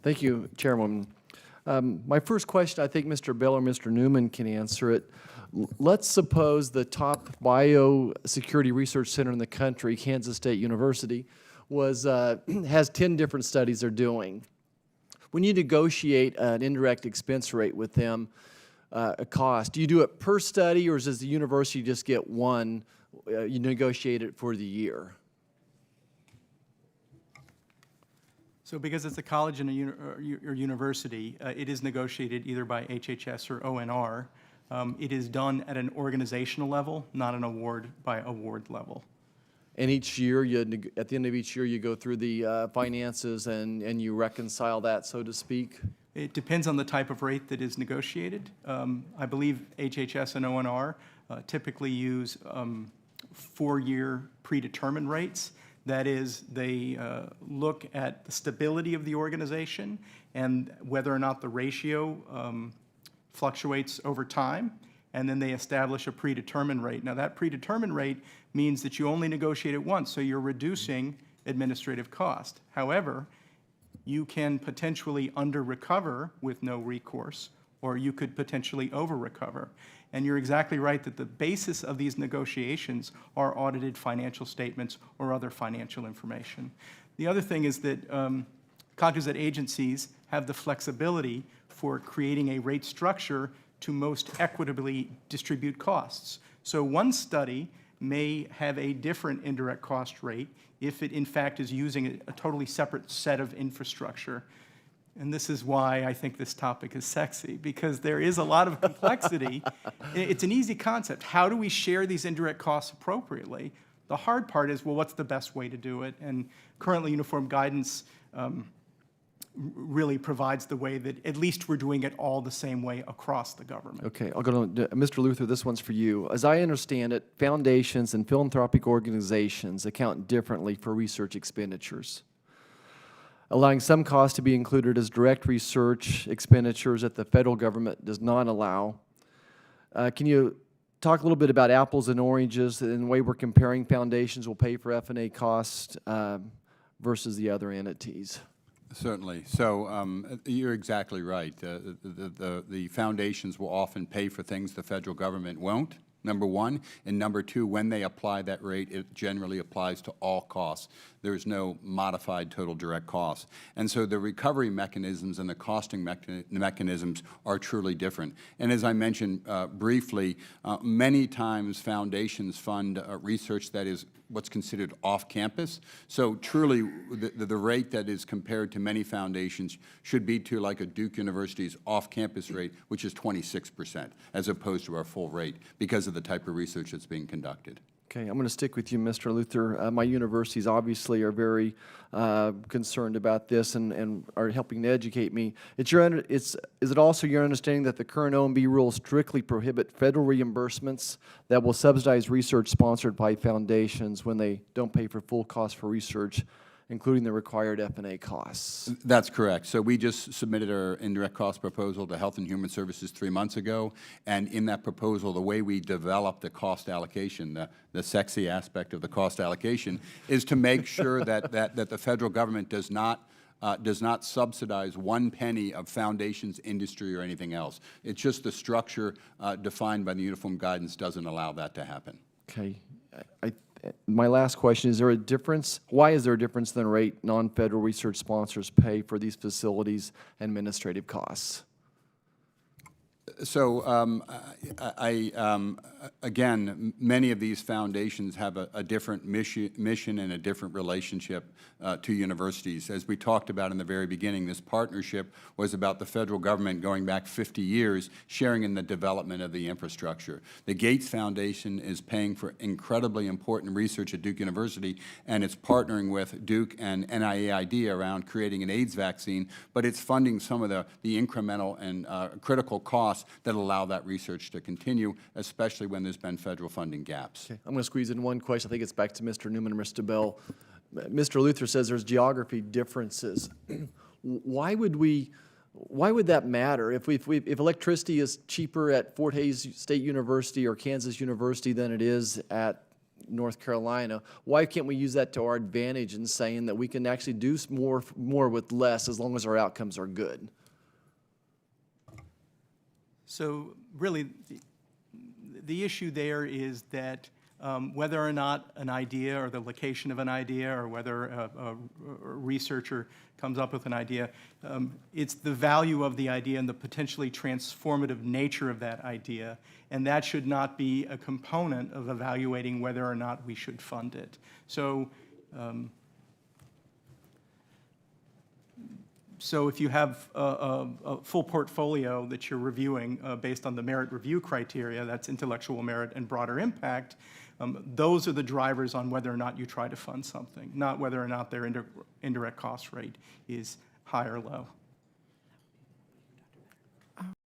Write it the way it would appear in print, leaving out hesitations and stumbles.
Thank you, Chairwoman. My first question, I think Mr. Bell or Mr. Neumann can answer it. Let's suppose the top biosecurity research center in the country, Kansas State University, has 10 different studies they're doing. When you negotiate an indirect expense rate with them, a cost, do you do it per study, or does the university just get one? You negotiate it for the year? So because it's a college and or university, it is negotiated either by HHS or ONR. It is done at an organizational level, not an award by award level. And each year, at the end of each year, you go through the finances and you reconcile that, so to speak? It depends on the type of rate that is negotiated. I believe HHS and ONR typically use 4-year predetermined rates. That is, they look at the stability of the organization and whether or not the ratio fluctuates over time, and then they establish a predetermined rate. Now, that predetermined rate means that you only negotiate it once, so you're reducing administrative cost. However, you can potentially under-recover with no recourse, or you could potentially over-recover. And you're exactly right that the basis of these negotiations are audited financial statements or other financial information. The other thing is that cognizant agencies have the flexibility for creating a rate structure to most equitably distribute costs. So one study may have a different indirect cost rate if it in fact is using a totally separate set of infrastructure. And this is why I think this topic is sexy, because there is a lot of complexity. It's an easy concept. How do we share these indirect costs appropriately? The hard part is, well, what's the best way to do it? And currently, uniform guidance really provides the way that at least we're doing it all the same way across the government. Okay, I'll go to Mr. Luther. This one's for you. As I understand it, foundations and philanthropic organizations account differently for research expenditures, allowing some costs to be included as direct research expenditures that the federal government does not allow. Can you talk a little bit about apples and oranges and the way we're comparing foundations will pay for F&A costs versus the other entities? Certainly. So you're exactly right. The foundations will often pay for things the federal government won't, number one. And number two, when they apply that rate, it generally applies to all costs. There's no modified total direct cost. And so the recovery mechanisms and the costing mechanisms are truly different. And as I mentioned briefly, many times foundations fund research that is what's considered off-campus. So truly, the rate that is compared to many foundations should be to like a Duke University's off-campus rate, which is 26%, as opposed to our full rate, because of the type of research that's being conducted. Okay, I'm going to stick with you, Mr. Luther. My universities obviously are very concerned about this and are helping to educate me. Is it also your understanding that the current OMB rules strictly prohibit federal reimbursements that will subsidize research sponsored by foundations when they don't pay for full cost for research, including the required F&A costs? That's correct. So we just submitted our indirect cost proposal to Health and Human Services 3 months ago, and in that proposal, the way we developed the cost allocation, the sexy aspect of the cost allocation, is to make sure that the federal government does not subsidize 1 penny of foundations, industry, or anything else. It's just the structure defined by the uniform guidance doesn't allow that to happen. Okay. My last question, is there a difference? Why is there a difference in the rate non-federal research sponsors pay for these facilities and administrative costs? So again, many of these foundations have a different mission and a different relationship to universities. As we talked about in the very beginning, this partnership was about the federal government going back 50 years, sharing in the development of the infrastructure. The Gates Foundation is paying for incredibly important research at Duke University, and it's partnering with Duke and NIAID around creating an AIDS vaccine, but it's funding some of the incremental and critical costs that allow that research to continue, especially when there's been federal funding gaps. Okay. I'm going to squeeze in one question. I think it's back to Mr. Neumann and Mr. Bell. Mr. Luther says there's geography differences. Why would that matter? If electricity is cheaper at Fort Hays State University or Kansas University than it is at North Carolina. Why can't we use that to our advantage in saying that we can actually do more with less as long as our outcomes are good? So really, the issue there is that whether or not an idea or the location of an idea or whether a researcher comes up with an idea, it's the value of the idea and the potentially transformative nature of that idea, and that should not be a component of evaluating whether or not we should fund it. So, so if you have a full portfolio that you're reviewing based on the merit review criteria, that's intellectual merit and broader impact, those are the drivers on whether or not you try to fund something, not whether or not their indirect cost rate is high or low.